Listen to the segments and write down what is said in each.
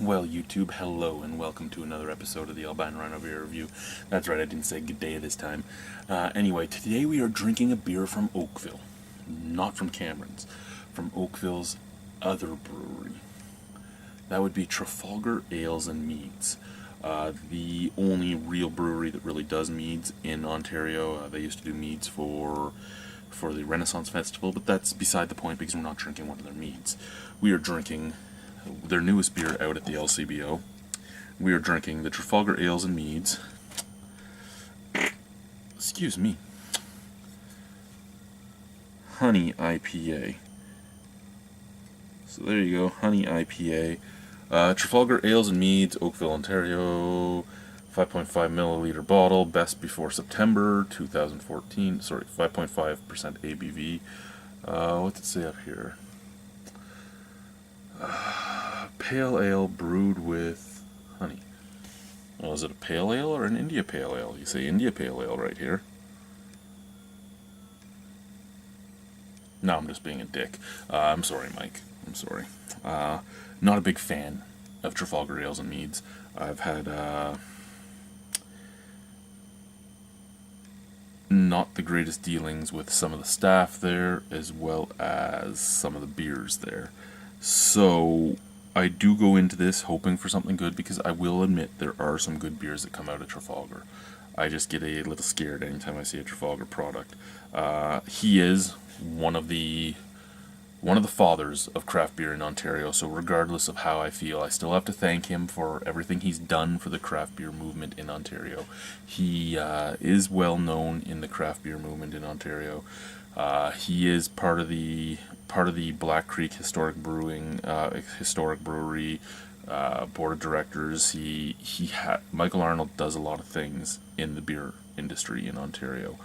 Well, YouTube, hello and welcome to another episode of the Albino RHino Beer Review. That's right, I didn't say good day this time. Anyway, today we are drinking a beer from Oakville. Not from Cameron's. From Oakville's other brewery. That would be Trafalgar Ales and Meads. The only real brewery that really does meads in Ontario. They used to do meads for the Renaissance Festival, but that's beside the point because we're not drinking one of their meads. We are drinking their newest beer out at the LCBO. We are drinking the Trafalgar Ales and Meads. Excuse me. Honey IPA. So there you go, Honey IPA. Trafalgar Ales and Meads, Oakville, Ontario. 5.5 milliliter bottle, best before September 2014. Sorry, 5.5% ABV. What's it say up here? Pale ale brewed with honey. Well, is it a pale ale or an India Pale Ale? You say India Pale Ale right here. No, I'm just being a dick. I'm sorry, Mike. I'm sorry. Not a big fan of Trafalgar Ales and Meads. I've had not the greatest dealings with some of the staff there, as well as some of the beers there. So I do go into this hoping for something good, because I will admit there are some good beers that come out of Trafalgar. I just get a little scared anytime I see a Trafalgar product. He is one of the fathers of craft beer in Ontario, so regardless of how I feel, I still have to thank him for everything he's done for the craft beer movement in Ontario. He is well known in the craft beer movement in Ontario. He is part of the Black Creek Historic Brewery board of directors. Michael Arnold does a lot of things in the beer industry in Ontario.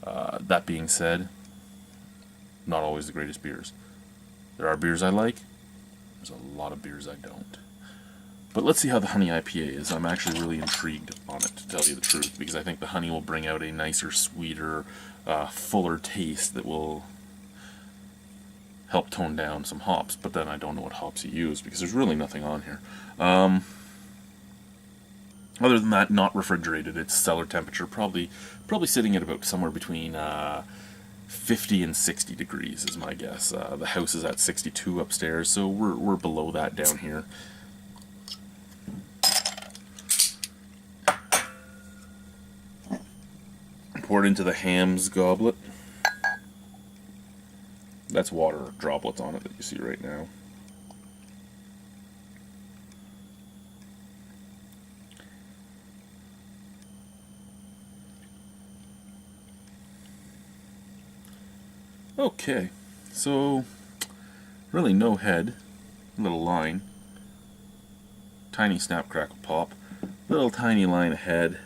That being said, not always the greatest beers. There are beers I like. There's a lot of beers I don't. But let's see how the Honey IPA is. I'm actually really intrigued on it, to tell you the truth, because I think the honey will bring out a nicer, sweeter, fuller taste that will help tone down some hops. But then I don't know what hops you use, because there's really nothing on here. Other than that, not refrigerated. It's cellar temperature, probably sitting at about somewhere between 50 and 60 degrees is my guess. The house is at 62 upstairs, so we're below that down here. Pour it into the Ham's goblet. That's water droplets on it that you see right now. Okay, so really no head, little line, tiny snap crackle pop, little tiny line of head.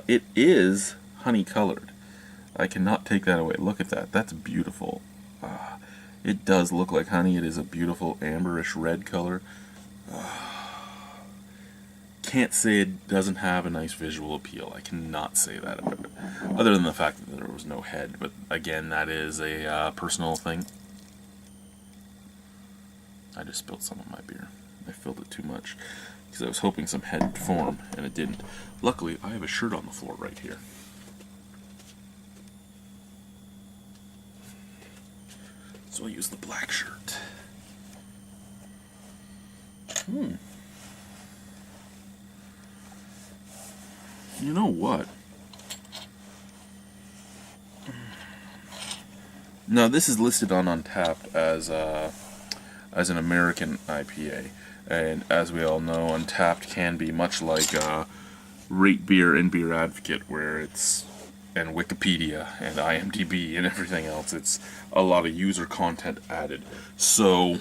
It is honey colored. I cannot take that away. Look at that. That's beautiful. It does look like honey. It is a beautiful amberish red color. Can't say it doesn't have a nice visual appeal. I cannot say that about it, other than the fact that there was no head. But again, that is a personal thing. I just spilled some of my beer. I filled it too much because I was hoping some head would form, and it didn't. Luckily, I have a shirt on the floor right here. So I use the black shirt. You know what? Now this is listed on Untappd as an American IPA, and as we all know, Untappd can be much like Rate Beer and Beer Advocate, where it's and Wikipedia and IMDb and everything else. It's a lot of user content added. So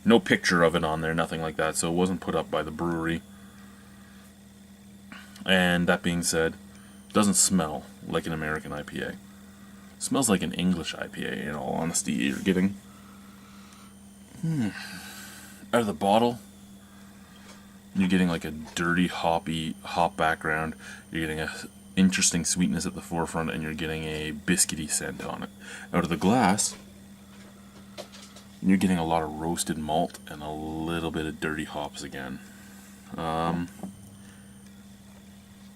no picture of it on there, nothing like that. So it wasn't put up by the brewery. And that being said, it doesn't smell like an American IPA. It smells like an English IPA, in all honesty. You're getting out of the bottle, you're getting like a dirty hop background. You're getting a interesting sweetness at the forefront, and you're getting a biscuity scent on it. Out of the glass, And you're getting a lot of roasted malt and a little bit of dirty hops again.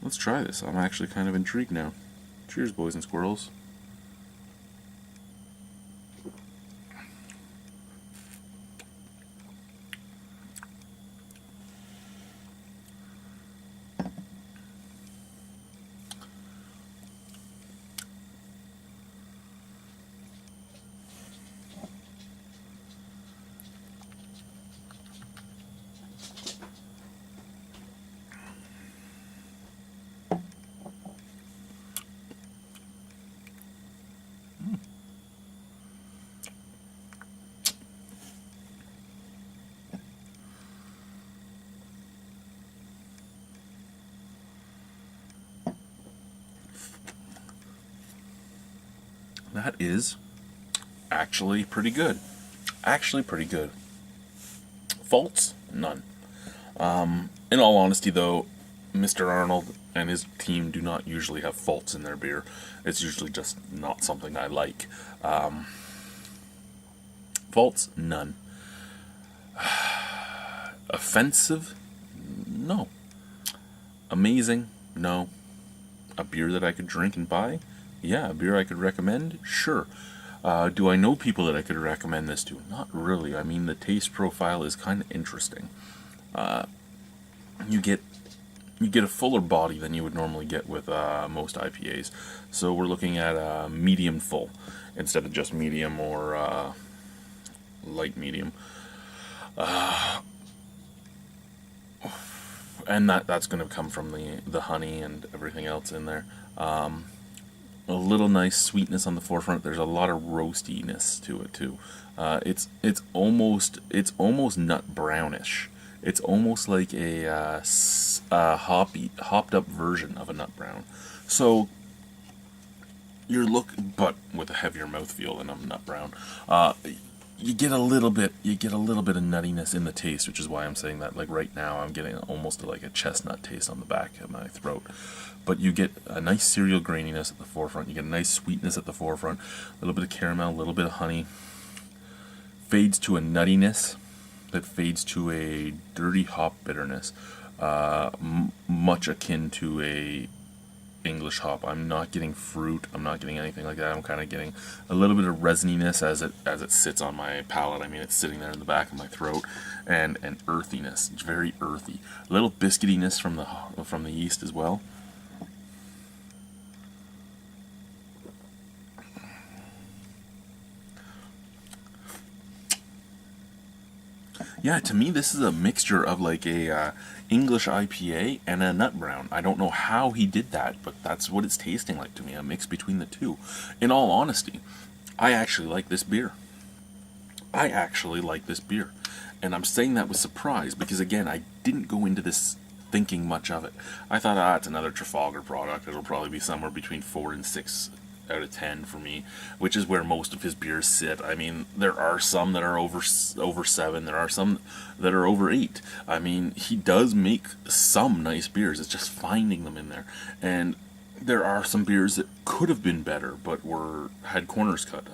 Let's try this. I'm actually kind of intrigued now. Cheers, boys and squirrels. That is actually pretty good. Actually pretty good. Faults? None. In all honesty, though, Mr. Arnold and his team do not usually have faults in their beer. It's usually just not something I like. Faults? None. Offensive? No. Amazing? No. A beer that I could drink and buy? Yeah. A beer I could recommend? Sure. Do I know people that I could recommend this to? Not really. I mean, the taste profile is kind of interesting. You get a fuller body than you would normally get with most IPAs. So we're looking at medium full instead of just medium or light medium. And that's going to come from the honey and everything else in there. A little nice sweetness on the forefront. There's a lot of roastiness to it too. It's almost nut brownish. It's almost like a hopped up version of a nut brown. So but with a heavier mouthfeel than a nut brown. You get a little bit of nuttiness in the taste, which is why I'm saying that. Like right now, I'm getting almost like a chestnut taste on the back of my throat. But you get a nice cereal graininess at the forefront. You get a nice sweetness at the forefront. A little bit of caramel, a little bit of honey. Fades to a nuttiness that fades to a dirty hop bitterness, much akin to a English hop. I'm not getting fruit. I'm not getting anything like that. I'm kind of getting a little bit of resininess as it sits on my palate. I mean, it's sitting there in the back of my throat, and earthiness. It's very earthy. A little biscuitiness from the yeast as well. Yeah, to me, this is a mixture of like a English IPA and a nut brown. I don't know how he did that, but that's what it's tasting like to me, a mix between the two. In all honesty, I actually like this beer. And I'm saying that with surprise because, again, I didn't go into this thinking much of it. I thought, it's another Trafalgar product. It'll probably be somewhere between 4 and 6 out of 10 for me, which is where most of his beers sit. I mean, there are some that are over 7. There are some that are over 8. I mean, he does make some nice beers. It's just finding them in there. And there are some beers that could have been better, but had corners cut.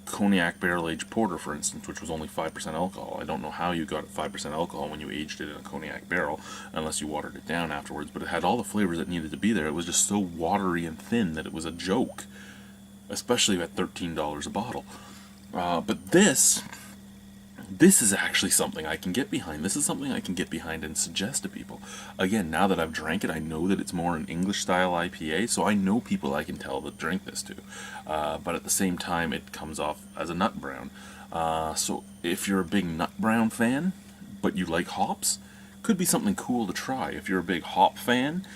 Cognac barrel-aged porter, for instance, which was only 5% alcohol. I don't know how you got 5% alcohol when you aged it in a cognac barrel, unless you watered it down afterwards, but it had all the flavors that needed to be there. It was just so watery and thin that it was a joke, especially at $13 a bottle. But this is actually something I can get behind. This is something I can get behind and suggest to people. Again, now that I've drank it, I know that it's more an English-style IPA, so I know people I can tell that drink this to. But at the same time, it comes off as a nut brown. So if you're a big nut brown fan, but you like hops, could be something cool to try. If you're a big hop fan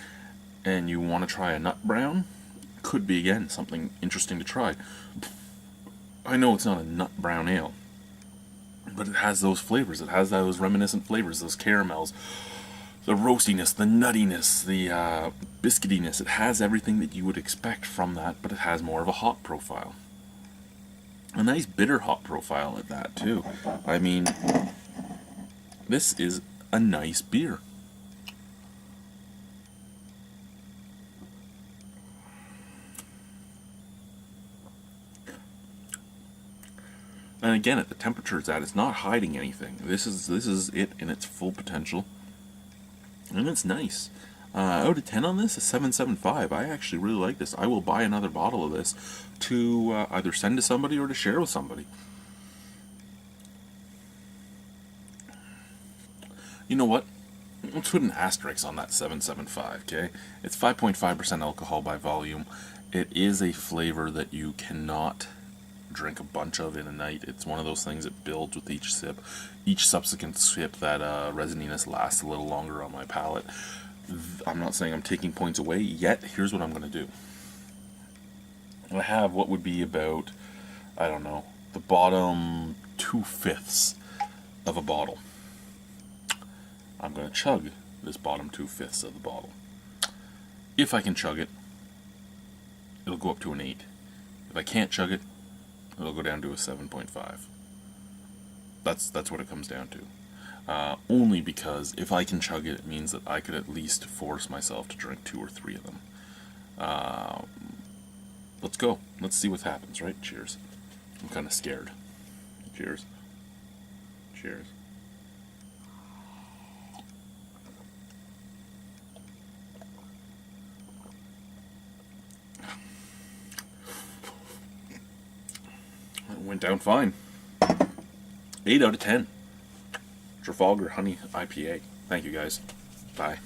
and you want to try a nut brown, could be, again, something interesting to try. I know it's not a nut brown ale, but it has those flavors. It has those reminiscent flavors, those caramels, the roastiness, the nuttiness, the biscuitiness. It has everything that you would expect from that, but it has more of a hop profile. A nice bitter hop profile at that, too. I mean, this is a nice beer. And again, at the temperature it's at, it's not hiding anything. This is it in its full potential, and it's nice. Out of 10 on this, a 7.75. I actually really like this. I will buy another bottle of this to either send to somebody or to share with somebody. You know what? Let's put an asterisk on that 7.75, okay? It's 5.5% alcohol by volume. It is a flavor that you cannot drink a bunch of in a night. It's one of those things that builds with each sip. Each subsequent sip, that resininess lasts a little longer on my palate. I'm not saying I'm taking points away yet. Here's what I'm going to do. I have what would be about, I don't know, the bottom 2/5 of a bottle. I'm going to chug this bottom 2/5 of the bottle. If I can chug it, it'll go up to an 8. If I can't chug it, it'll go down to a 7.5. That's what it comes down to. Only because if I can chug it, it means that I could at least force myself to drink 2 or 3 of them. Let's go. Let's see what happens, right? Cheers. I'm kind of scared. Cheers. Cheers. It went down fine. 8 out of 10. Trafalgar Honey IPA. Thank you guys. Bye.